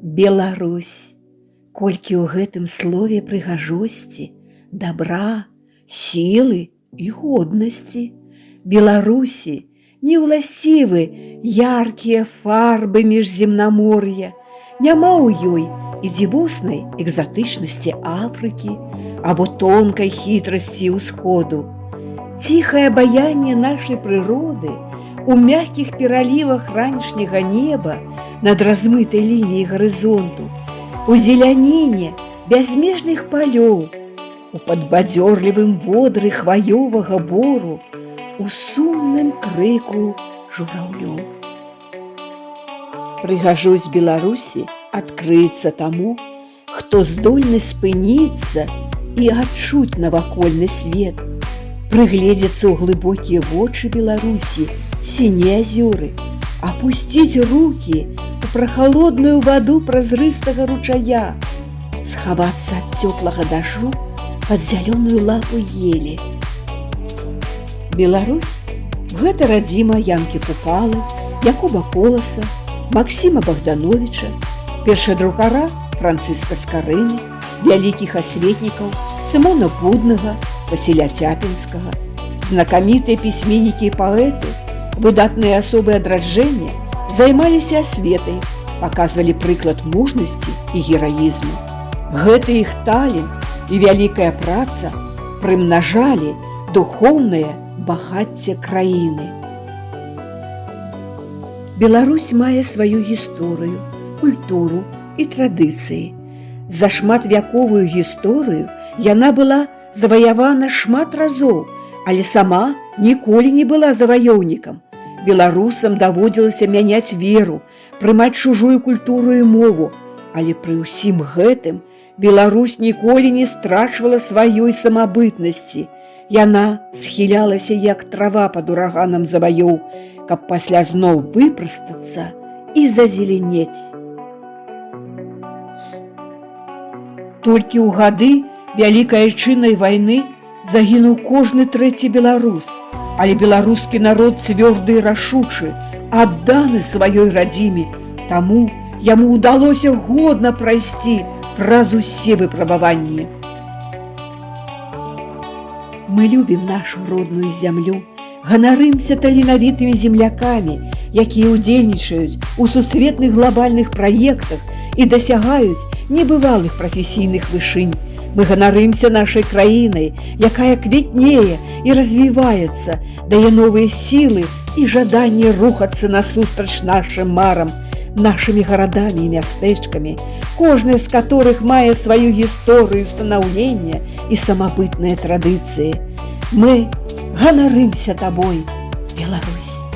Беларусь, колькі ў гэтым слове прыгажосці, добра, сілы і годнасці. Беларусі не ўласцівы яркія фарбы міжземнамор'я, няма ў ёй і дзівоснай экзатычнасці Афрыкі або тонкай хітрасці ўсходу. Ціхае абаянне нашай прыроды у мяккіх пералівах ранішняга неба над размытай лініяй гарызонту, у зеляніне бязмежных палёў, у падбадзёрлівым водры хваёвага бору, у сумным крыку жураўлёў. Прыгажосць Беларусі адкрыецца таму, хто здольны спыніцца і адчуць навакольны свет, прыгледзецца ў глыбокія вочы Беларусі, сінія азёры, апусціць рукі у прахалодную ваду празрыстага ручая, схавацца ад цёплага дажджу пад зялёную лапу елі. Беларусь – гэта радзіма Янкі Купалы, Якуба Коласа, Максіма Богдановича, першадрукара Францыска Скарыны, вялікіх асветнікаў Сымона Буднага, Васіля Цяпінскага. Знакамітыя пісьменнікі і паэты, выдатныя асобы адраджэння займаліся асветай, паказвалі прыклад мужнасці і гераізму. Гэты іх талент і вялікая праца прымнажалі духоўнае багацце краіны. Беларусь мае сваю гісторыю, культуру і традыцыі. За шматвяковую гісторыю яна была заваявана шмат разоў, але сама ніколі не была заваёўнікам. Беларусам даводзілася мяняць веру, прымаць чужую культуру і мову, але пры ўсім гэтым Беларусь ніколі не страчвала сваёй самабытнасці. Яна схілялася, як трава пад ураганам заваёў, каб пасля зноў выпрастацца і зазеленець. Толькі ў гады Вялікай Айчыннай вайны загінуў кожны трэці беларус, але беларускі народ цвёрды і рашучы, адданы сваёй радзіме, таму яму ўдалося годна прайсці праз усе выпрабаванні. Мы любім нашу родную зямлю, ганарымся таленавітымі землякамі, якія ўдзельнічаюць у сусветных глобальных праектах і дасягаюць небывалых прафесійных вышынь. Мы ганарымся нашай краінай, якая квітнее і развіваецца, дае новыя сілы і жаданне рухацца насустрач нашым марам, нашымі гарадамі і мястэчкамі, кожная з которых мае сваю гісторыю станаўлення і самабытныя традыцыі. Мы ганарымся табой, Беларусь!